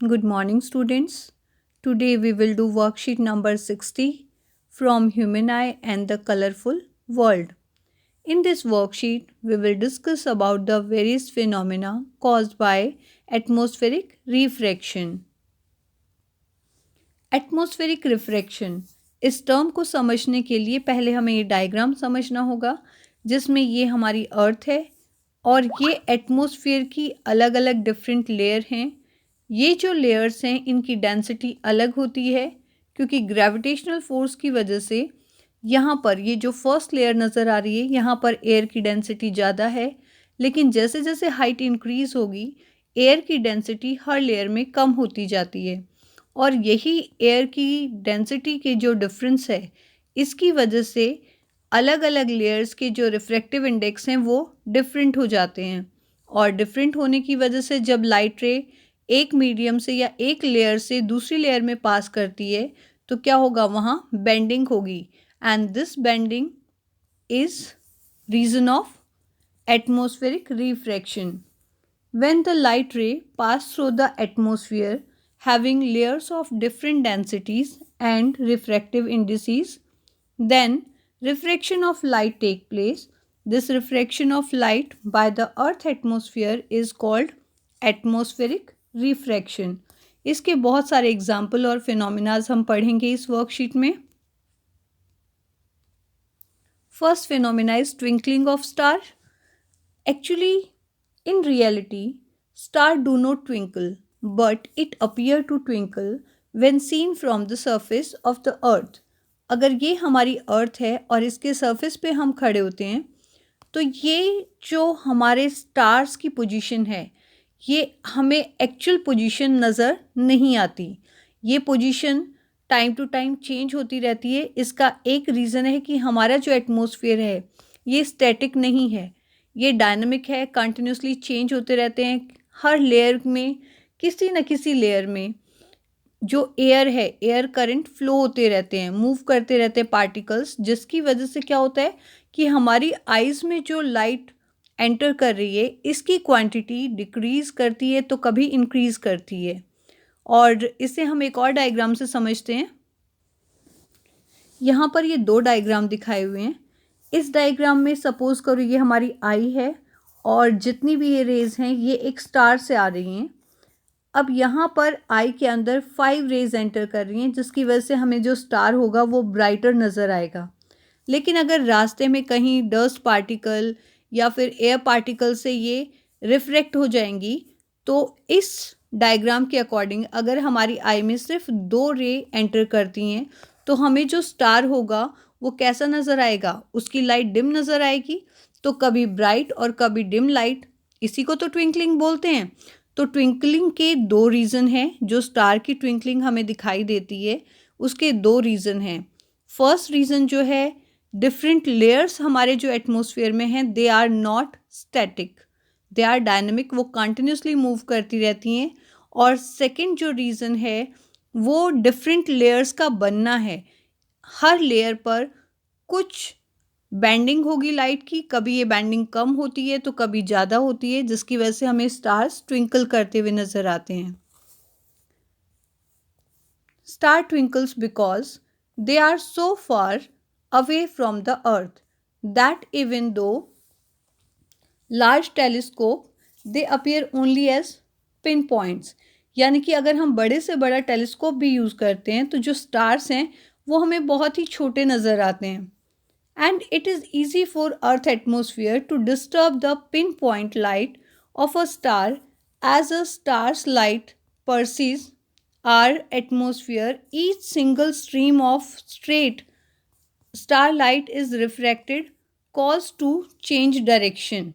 Good morning, students. Today we will do worksheet number 60 from Human Eye and the Colorful World. In this worksheet, we will discuss about the various phenomena caused by atmospheric refraction. Atmospheric refraction इस term को समझने के लिए पहले हमें ये diagram समझना होगा, जिसमें ये हमारी अर्थ है और ये एटमॉस्फेयर की अलग अलग डिफरेंट लेयर हैं। ये जो लेयर्स हैं इनकी डेंसिटी अलग होती है क्योंकि ग्रेविटेशनल फोर्स की वजह से यहाँ पर ये जो फर्स्ट लेयर नज़र आ रही है यहाँ पर एयर की डेंसिटी ज़्यादा है, लेकिन जैसे जैसे हाइट इंक्रीज़ होगी एयर की डेंसिटी हर लेयर में कम होती जाती है और यही एयर की डेंसिटी के जो डिफरेंस है इसकी वजह से अलग अलग लेयर्स के जो रिफ्रैक्टिव इंडेक्स हैं वो डिफरेंट हो जाते हैं और डिफरेंट होने की वजह से जब लाइट रे एक मीडियम से या एक लेयर से दूसरी लेयर में पास करती है तो क्या होगा, वहाँ बेंडिंग होगी and this bending is reason of atmospheric refraction. When the light ray pass through the atmosphere having layers of different densities and refractive indices, then refraction of light take place. This refraction of light by the earth atmosphere is called atmospheric refraction. इसके बहुत सारे example और phenomenas हम पढ़ेंगे इस worksheet में. First phenomena is twinkling of star. Actually, in reality, stars do not twinkle, but it appear to twinkle when seen from the surface of the earth. अगर ये हमारी अर्थ है और इसके सरफेस पे हम खड़े होते हैं तो ये जो हमारे स्टार्स की पोजीशन है ये हमें एक्चुअल पोजीशन नज़र नहीं आती. ये position time to time change होती रहती है. इसका एक रीज़न है कि हमारा जो एटमॉस्फेयर है ये स्टैटिक नहीं है, ये डायनामिक है, कंटिन्यूसली चेंज होते रहते हैं. हर लेयर में किसी न किसी लेयर में जो एयर है एयर करंट फ्लो होते रहते हैं, मूव करते रहते हैं पार्टिकल्स, जिसकी वजह से क्या होता है कि हमारी आइज़ में जो लाइट एंटर कर रही है इसकी क्वांटिटी डिक्रीज़ करती है तो कभी इंक्रीज़ करती है. और इसे हम एक और डायग्राम से समझते हैं. यहाँ पर ये दो डायग्राम दिखाए हुए हैं. इस डायग्राम में सपोज़ करो ये हमारी आई है और जितनी भी ये रेज़ हैं ये एक स्टार से आ रही हैं. अब यहाँ पर आई के अंदर 5 रेज़ एंटर कर रही हैं जिसकी वजह से हमें जो स्टार होगा वो ब्राइटर नज़र आएगा. लेकिन अगर रास्ते में कहीं डस्ट पार्टिकल या फिर एयर पार्टिकल से ये रिफ्रैक्ट हो जाएंगी तो इस डायग्राम के अकॉर्डिंग अगर हमारी आई में सिर्फ 2 रे एंटर करती हैं तो हमें जो स्टार होगा वो कैसा नज़र आएगा, उसकी लाइट डिम नज़र आएगी. तो कभी ब्राइट और कभी डिम लाइट, इसी को तो ट्विंकलिंग बोलते हैं. तो ट्विंकलिंग के 2 रीज़न हैं. जो स्टार की ट्विंकलिंग हमें दिखाई देती है उसके 2 रीज़न हैं. फर्स्ट रीज़न जो है, डिफरेंट लेयर्स हमारे जो एटमॉस्फेयर में हैं they are not static, they are dynamic, वो कंटिन्यूसली मूव करती रहती हैं. और सेकंड जो रीज़न है वो डिफरेंट लेयर्स का बनना है. हर लेयर पर कुछ बैंडिंग होगी लाइट की, कभी ये बैंडिंग कम होती है तो कभी ज़्यादा होती है, जिसकी वजह से हमें स्टार्स ट्विंकल करते हुए नज़र आते हैं. Star twinkles because they are so far away from the earth that even though large telescope they appear only as pin points. यानी कि अगर हम बड़े से बड़ा टेलीस्कोप भी यूज़ करते हैं तो जो स्टार्स हैं वो हमें बहुत ही छोटे नज़र आते हैं. And it is easy for earth atmosphere to disturb the pin point light of a star as a star's light pierces our atmosphere. Each single stream of straight star light is refracted cause to change direction.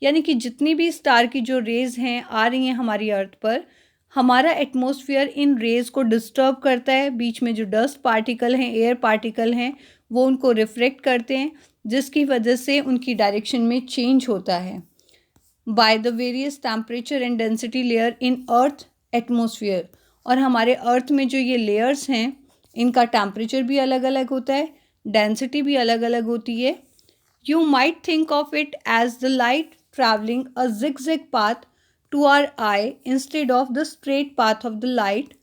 यानी कि जितनी भी star की जो rays हैं आ रही हैं हमारी अर्थ पर, हमारा एटमॉस्फेयर इन रेज़ को डिस्टर्ब करता है. बीच में जो डस्ट पार्टिकल हैं, एयर पार्टिकल हैं, वो उनको रिफ्लेक्ट करते हैं जिसकी वजह से उनकी डायरेक्शन में चेंज होता है. By the various temperature and density layer in earth atmosphere. और हमारे अर्थ में जो ये लेयर्स हैं इनका टेम्परेचर भी अलग अलग होता है, डेंसिटी भी अलग अलग होती है. You might think of it as the light travelling a zigzag path to our eye instead of the straight path of the light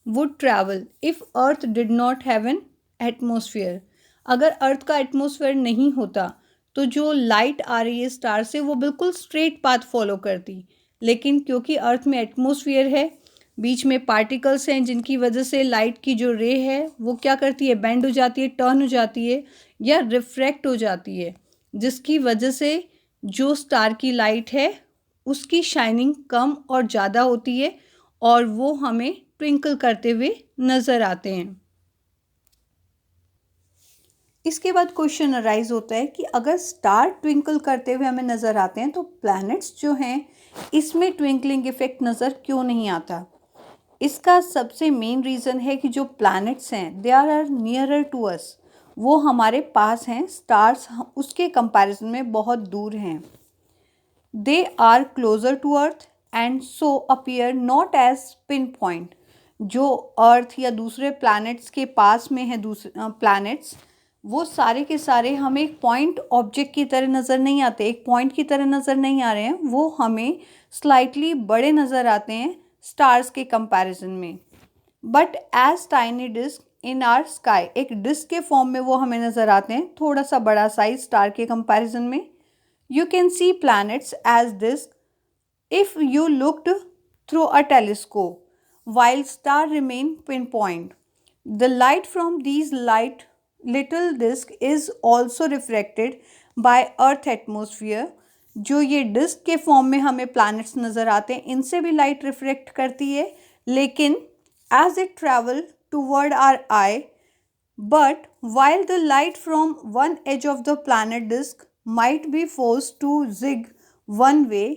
would travel if earth did not have an atmosphere. अगर अर्थ का atmosphere नहीं होता तो जो light आ रही है star से वो बिल्कुल स्ट्रेट पाथ फॉलो करती, लेकिन क्योंकि अर्थ में एटमोसफियर है, बीच में पार्टिकल्स हैं जिनकी वजह से लाइट की जो रे है वो क्या करती है, बेंड हो जाती है, टर्न हो जाती है या रिफ्रैक्ट हो जाती है, जिसकी वजह से जो स्टार की लाइट है उसकी शाइनिंग कम और ज़्यादा होती है और वो हमें ट्विंकल करते हुए नज़र आते हैं। इसके बाद क्वेश्चन अराइज होता है कि अगर स्टार ट्विंकल करते हुए हमें नज़र आते हैं तो प्लैनेट्स जो हैं इसमें ट्विंकलिंग इफेक्ट नज़र क्यों नहीं आता। इसका सबसे मेन रीज़न है कि जो प्लैनेट्स हैं they are nearer to us, वो हमारे पास हैं, स्टार्स उसके कंपैरिजन में बहुत दूर हैं। They are closer to earth and so appear not as pin point. जो अर्थ या दूसरे प्लैनेट्स के पास में है, दूसरे प्लैनेट्स वो सारे के सारे हमें एक पॉइंट ऑब्जेक्ट की तरह नज़र नहीं आते, एक पॉइंट की तरह नज़र नहीं आ रहे हैं, वो हमें स्लाइटली बड़े नज़र आते हैं स्टार्स के कंपैरिजन में। But as tiny disc in our sky, एक डिस्क के फॉर्म में वो हमें नज़र आते हैं, थोड़ा सा बड़ा साइज स्टार के कंपैरिजन में। You can see planets as disk if you looked through a telescope, while stars remain pinpoint. The light from these little disk is also refracted by Earth atmosphere. जो ये disc के form में हमें planets नज़र आते हैं इनसे भी लाइट रिफ्लेक्ट करती है, लेकिन as it travel toward our eye, but while the light from one edge of the planet disk might be forced to zig one way,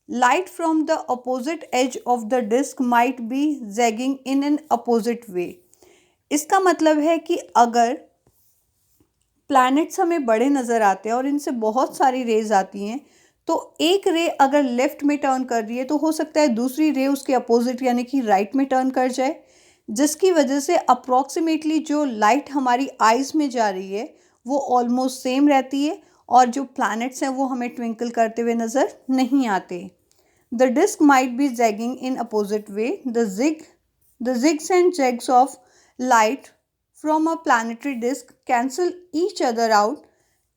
light from the opposite edge of the disk might be zagging in an opposite way. इसका मतलब है कि अगर planets हमें बड़े नज़र आते हैं और इनसे बहुत सारी रेज आती हैं, तो एक रे अगर लेफ्ट में टर्न कर रही है तो हो सकता है दूसरी रे उसके अपोजिट यानी कि राइट में टर्न कर जाए, जिसकी वजह से अप्रॉक्सीमेटली जो लाइट हमारी आइज़ में जा रही है वो ऑलमोस्ट सेम रहती है और जो प्लैनेट्स हैं वो हमें ट्विंकल करते हुए नज़र नहीं आते। The disc might be jagging in opposite way, the jigs and jags of light from a planetary disc cancel each other out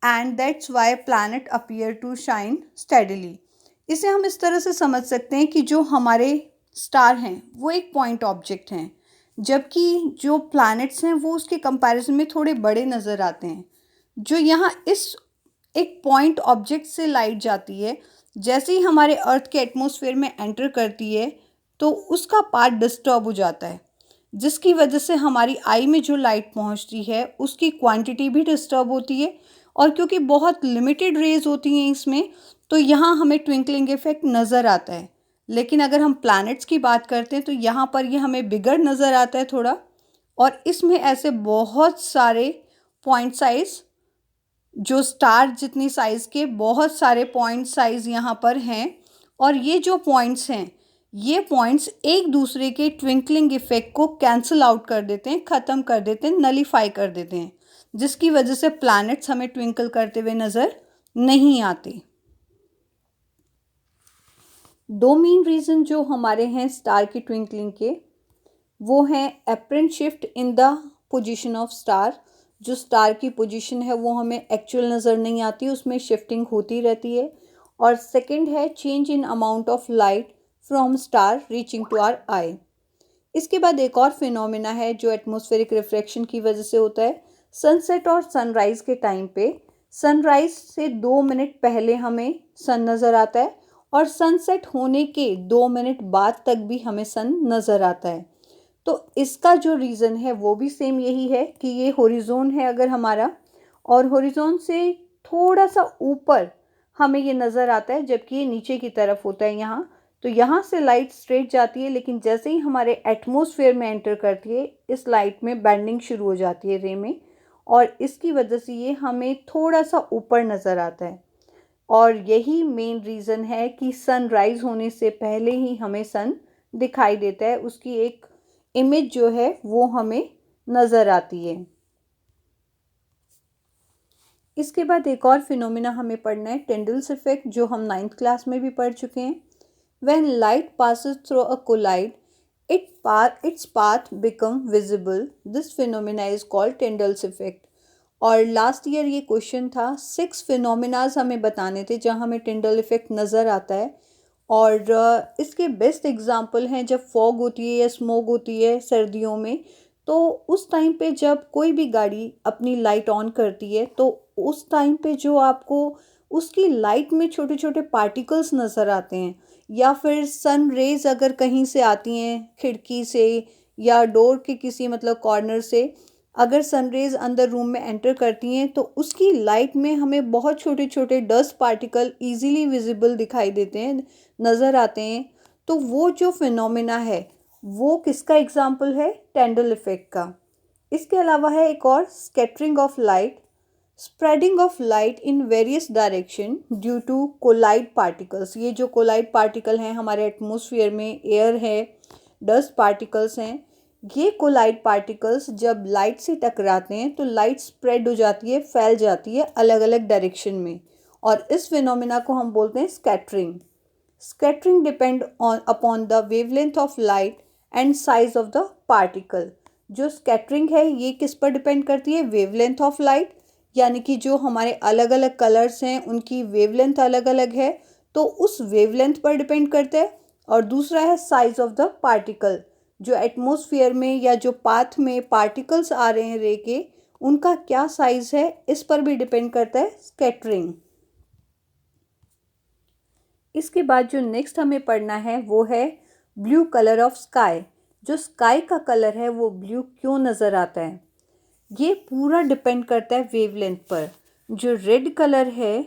and that's why planet appear to shine steadily. इसे हम इस तरह से समझ सकते हैं कि जो हमारे स्टार हैं वो एक पॉइंट ऑब्जेक्ट हैं, जबकि जो प्लैनेट्स हैं वो उसके कंपैरिजन में थोड़े बड़े नज़र आते हैं। जो यहाँ इस एक पॉइंट ऑब्जेक्ट से लाइट जाती है, जैसे ही हमारे अर्थ के एटमॉस्फेयर में एंटर करती है तो उसका पार्ट डिस्टर्ब हो जाता है, जिसकी वजह से हमारी आई में जो लाइट पहुँचती है उसकी क्वांटिटी भी डिस्टर्ब होती है, और क्योंकि बहुत लिमिटेड रेज होती हैं इसमें तो यहाँ हमें ट्विंकलिंग इफेक्ट नज़र आता है। लेकिन अगर हम प्लैनेट्स की बात करते हैं तो यहाँ पर ये हमें बिगड़ नज़र आता है थोड़ा, और इसमें ऐसे बहुत सारे पॉइंट साइज, जो स्टार जितनी साइज़ के बहुत सारे पॉइंट साइज़ यहाँ पर हैं, और ये जो पॉइंट्स हैं ये पॉइंट्स एक दूसरे के ट्विंकलिंग इफेक्ट को कैंसिल आउट कर देते हैं, ख़त्म कर देते हैं, नलीफाई कर देते हैं, जिसकी वजह से प्लैनेट्स हमें ट्विंकल करते हुए नज़र नहीं आते। दो मेन रीज़न जो हमारे हैं स्टार की ट्विंकलिंग के, वो हैं apparent shift in the position of star. जो स्टार की पोजीशन है वो हमें एक्चुअल नज़र नहीं आती, उसमें शिफ्टिंग होती रहती है। और सेकंड है change in amount of light from star reaching to our eye. इसके बाद एक और फिनोमिना है जो एटमॉस्फेरिक रिफ्रैक्शन की वजह से होता है। सनसेट और सनराइज़ के टाइम पे सनराइज़ से 2 मिनट पहले हमें सन नज़र आता है और सनसेट होने के 2 मिनट बाद तक भी हमें सन नज़र आता है। तो इसका जो रीज़न है वो भी सेम यही है कि ये हॉरिजॉन है अगर हमारा, और हॉरिजॉन से थोड़ा सा ऊपर हमें ये नज़र आता है, जबकि ये नीचे की तरफ होता है यहाँ। तो यहाँ से लाइट स्ट्रेट जाती है, लेकिन जैसे ही हमारे एटमॉस्फेयर में एंटर करती है इस लाइट में बेंडिंग शुरू हो जाती है रे में, और इसकी वजह से ये हमें थोड़ा सा ऊपर नज़र आता है। और यही मेन रीज़न है कि सनराइज़ होने से पहले ही हमें सन दिखाई देता है, उसकी एक इमेज जो है वो हमें नज़र आती है। इसके बाद एक और फिनोमिना हमें पढ़ना है टेंडल्स इफेक्ट, जो हम 9th क्लास में भी पढ़ चुके हैं। When light passes through a collide, its path become visible. This phenomena is called Tyndall's effect. और लास्ट ईयर ये क्वेश्चन था, 6 फिनोमिनाज हमें बताने थे जहाँ हमें टिंडल इफेक्ट नज़र आता है। और इसके बेस्ट एग्जांपल हैं जब फॉग होती है या स्मोक होती है सर्दियों में, तो उस टाइम पे जब कोई भी गाड़ी अपनी लाइट ऑन करती है तो उस टाइम पे जो आपको उसकी लाइट में छोटे छोटे पार्टिकल्स नज़र आते हैं, या फिर सन रेज अगर कहीं से आती हैं खिड़की से या डोर के किसी मतलब कॉर्नर से, अगर सनरेज अंदर रूम में एंटर करती हैं तो उसकी लाइट में हमें बहुत छोटे छोटे डस्ट पार्टिकल इजीली विजिबल दिखाई देते हैं, नज़र आते हैं। तो वो जो फिनोमिना है वो किसका एग्जाम्पल है? टेंडल इफेक्ट का। इसके अलावा है एक और, scattering of light, spreading of light in various direction due to colloid particles. ये जो कोलाइड पार्टिकल हैं हमारे एटमॉस्फेयर में, एयर है, डस्ट पार्टिकल्स हैं, ये कोलाइड पार्टिकल्स जब लाइट से टकराते हैं तो लाइट स्प्रेड हो जाती है, फैल जाती है अलग अलग डायरेक्शन में, और इस फिनोमिना को हम बोलते हैं scattering. Scattering depend on upon the wavelength of light and size of the particle. जो स्कैटरिंग है ये किस पर डिपेंड करती है? वेवलेंथ ऑफ लाइट, यानी कि जो हमारे अलग अलग कलर्स हैं उनकी वेवलेंथ अलग अलग है, तो उस वेवलेंथ पर डिपेंड करता है। और दूसरा है साइज ऑफ द पार्टिकल, जो एटमॉस्फेयर में या जो पाथ में पार्टिकल्स आ रहे हैं रे के, उनका क्या साइज है, इस पर भी डिपेंड करता है स्कैटरिंग। इसके बाद जो नेक्स्ट हमें पढ़ना है वो है ब्लू कलर ऑफ स्काई। जो स्काई का कलर है वो ब्लू क्यों नज़र आता है? ये पूरा डिपेंड करता है वेवलेंथ पर। जो रेड कलर है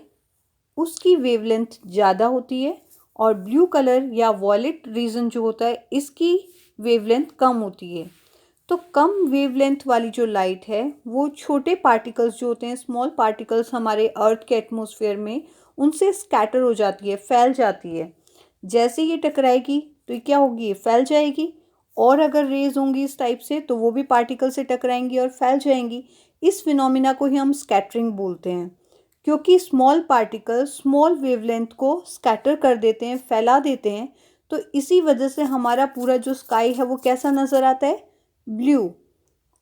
उसकी वेवलेंथ ज़्यादा होती है, और ब्लू कलर या वॉयलेट रीजन जो होता है इसकी वेवलेंथ कम होती है। तो कम वेवलेंथ वाली जो लाइट है वो छोटे पार्टिकल्स जो होते हैं, स्मॉल पार्टिकल्स हमारे अर्थ के एटमॉस्फेयर में, उनसे स्कैटर हो जाती है, फैल जाती है। जैसे ये टकराएगी तो ये क्या होगी? ये फैल जाएगी। और अगर रेज होंगी इस टाइप से तो वो भी पार्टिकल से टकराएंगी और फैल जाएंगी। इस फिनोमिना को ही हम स्कैटरिंग बोलते हैं, क्योंकि स्मॉल पार्टिकल स्मॉल वेवलेंथ को स्कैटर कर देते हैं, फैला देते हैं। तो इसी वजह से हमारा पूरा जो स्काई है वो कैसा नज़र आता है? ब्लू।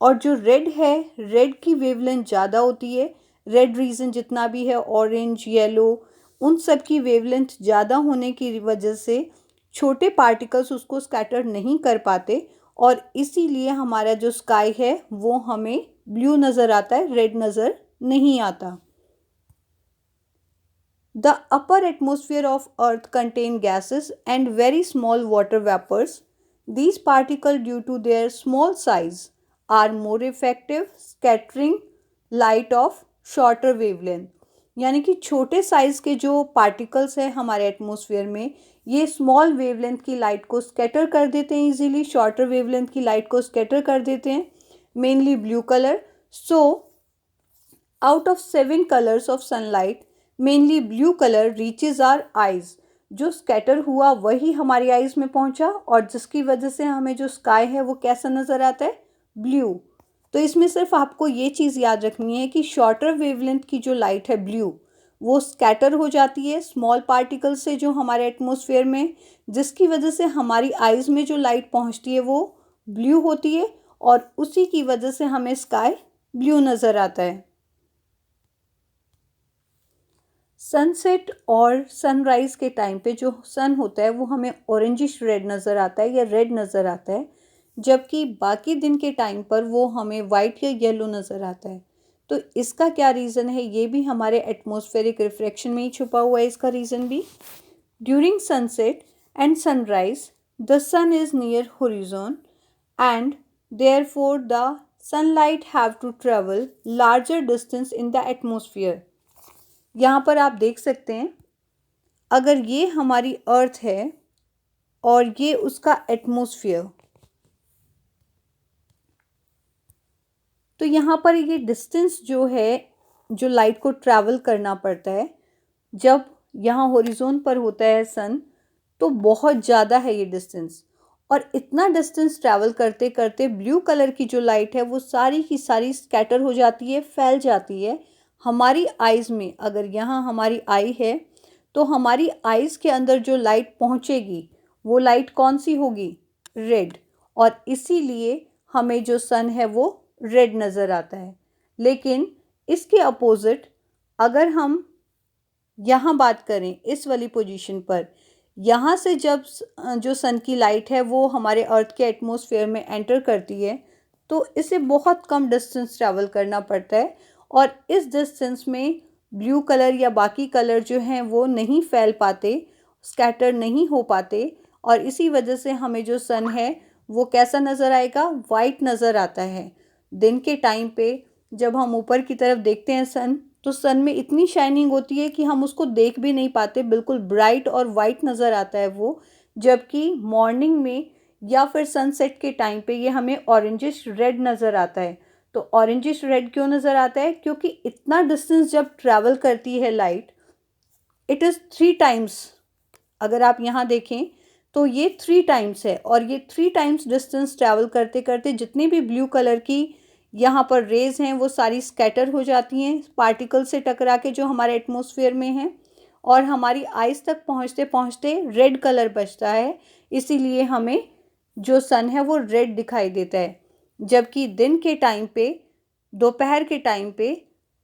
और जो रेड है, रेड की वेवलेंथ ज़्यादा होती है। रेड रीजन जितना भी है, ऑरेंज, येलो, उन सब की वेवलेंथ ज़्यादा होने की वजह से छोटे पार्टिकल्स उसको स्कैटर नहीं कर पाते, और इसीलिए हमारा जो स्काई है वो हमें ब्लू नज़र आता है, रेड नज़र नहीं आता। The upper atmosphere of Earth contain gases and very small water vapors. These particles, due to their small size, are more effective scattering light of shorter wavelength. यानी कि छोटे साइज के जो पार्टिकल्स हैं हमारे एटमॉस्फेयर में, ये स्मॉल वेवलेंथ की लाइट को स्कैटर कर देते हैं इजीली, शॉर्टर वेवलेंथ की लाइट को स्कैटर कर देते हैं, mainly blue colour. So out of 7 colours of sunlight, mainly blue colour reaches our eyes. जो स्कैटर हुआ वही हमारी आइज में पहुंचा, और जिसकी वजह से हमें जो स्काई है वो कैसा नज़र आता है? ब्लू। तो इसमें सिर्फ आपको ये चीज़ याद रखनी है कि शॉर्टर वेवलेंथ की जो लाइट है ब्लू, वो स्कैटर हो जाती है स्मॉल पार्टिकल से जो हमारे एटमॉस्फेयर में, जिसकी वजह से हमारी आइज में जो लाइट पहुंचती है वो ब्लू होती है, और उसी की वजह से हमें स्काई ब्लू नज़र आता है। सनसेट और सनराइज़ के टाइम पे जो सन होता है वो हमें ऑरेंजिश रेड नज़र आता है या रेड नज़र आता है, जबकि बाकी दिन के टाइम पर वो हमें वाइट या येलो नज़र आता है। तो इसका क्या रीज़न है? ये भी हमारे एटमॉस्फेरिक रिफ्रैक्शन में ही छुपा हुआ है इसका रीज़न भी। During sunset and sunrise the sun is near horizon and therefore the sunlight have to travel larger distance in the atmosphere. यहाँ पर आप देख सकते हैं, अगर ये हमारी अर्थ है और ये उसका एटमॉस्फेयर, तो यहाँ पर ये डिस्टेंस जो है, जो लाइट को ट्रैवल करना पड़ता है जब यहाँ हॉरिजॉन पर होता है सन, तो बहुत ज़्यादा है ये डिस्टेंस। और इतना डिस्टेंस ट्रैवल करते करते ब्लू कलर की जो लाइट है वो सारी की सारी स्कैटर हो जाती है, फैल जाती है हमारी आइज़ में। अगर यहाँ हमारी आई है तो हमारी आइज़ के अंदर जो लाइट पहुंचेगी वो लाइट कौन सी होगी? रेड। और इसीलिए हमें जो सन है वो रेड नज़र आता है। लेकिन इसके अपोजिट अगर हम यहाँ बात करें इस वाली पोजीशन पर, यहाँ से जब जो सन की लाइट है वो हमारे अर्थ के एटमॉस्फेयर में एंटर करती है तो इसे बहुत कम डिस्टेंस ट्रैवल करना पड़ता है और इस डिस्टेंस में ब्लू कलर या बाकी कलर जो हैं वो नहीं फैल पाते, स्कैटर नहीं हो पाते और इसी वजह से हमें जो सन है वो कैसा नज़र आएगा? वाइट नज़र आता है। दिन के टाइम पे जब हम ऊपर की तरफ देखते हैं सन, तो सन में इतनी शाइनिंग होती है कि हम उसको देख भी नहीं पाते, बिल्कुल ब्राइट और वाइट नज़र आता है वो। जबकि मॉर्निंग में या फिर सनसेट के टाइम पे ये हमें ऑरेंजिश रेड नज़र आता है। तो ऑरेंजिश रेड क्यों नज़र आता है? क्योंकि इतना डिस्टेंस जब ट्रैवल करती है लाइट, इट इज़ 3 टाइम्स। अगर आप यहाँ देखें तो ये 3 टाइम्स है और ये 3 टाइम्स डिस्टेंस ट्रैवल करते करते जितनी भी ब्लू कलर की यहाँ पर रेज़ हैं वो सारी स्कैटर हो जाती हैं पार्टिकल से टकरा के जो हमारे एटमॉस्फेयर में हैं और हमारी आइज़ तक पहुँचते पहुँचते रेड कलर बचता है। इसीलिए हमें जो सन है वो रेड दिखाई देता है। जबकि दिन के टाइम पे, दोपहर के टाइम पे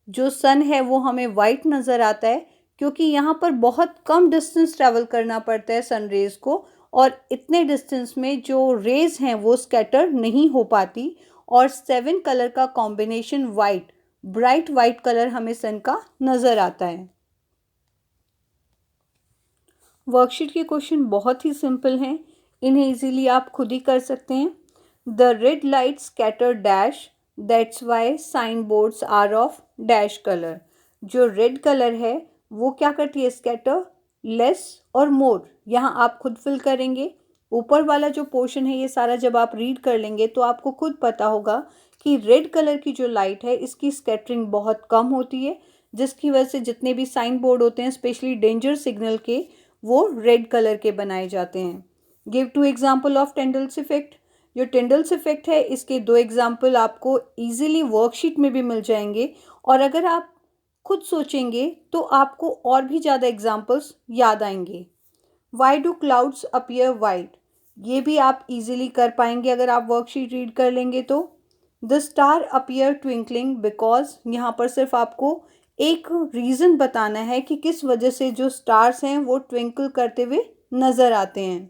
जो सन है वो हमें वाइट नज़र आता है क्योंकि यहाँ पर बहुत कम डिस्टेंस ट्रैवल करना पड़ता है सन रेज़ को और इतने डिस्टेंस में जो रेज़ हैं वो स्कैटर नहीं हो पाती और 7 कलर का combination white, bright white colour हमें सन का नज़र आता है। वर्कशीट के क्वेश्चन बहुत ही सिंपल हैं, इन्हें इजीली आप खुद ही कर सकते हैं। The red light scatter dash, that's why sign boards are of dash colour. जो रेड कलर है वो क्या करती है? स्कैटर, लेस और मोर। यहाँ आप खुद फिल करेंगे। ऊपर वाला जो पोर्शन है ये सारा जब आप रीड कर लेंगे तो आपको खुद पता होगा कि रेड कलर की जो लाइट है इसकी स्कैटरिंग बहुत कम होती है, जिसकी वजह से जितने भी साइन बोर्ड होते हैं स्पेशली डेंजर सिग्नल के, वो रेड कलर के बनाए जाते हैं। Give 2 example of टेंडल्स effect. जो टेंडल्स इफेक्ट है इसके 2 एग्जाम्पल आपको ईजिली वर्कशीट में भी मिल जाएंगे और अगर आप खुद सोचेंगे तो आपको और भी ज़्यादा एग्जाम्पल्स याद आएंगे। Why do clouds appear white, ये भी आप इजीली कर पाएंगे अगर आप वर्कशीट रीड कर लेंगे तो। The star appear twinkling because, यहाँ पर सिर्फ आपको एक रीज़न बताना है कि किस वजह से जो स्टार्स हैं वो ट्विंकल करते हुए नज़र आते हैं।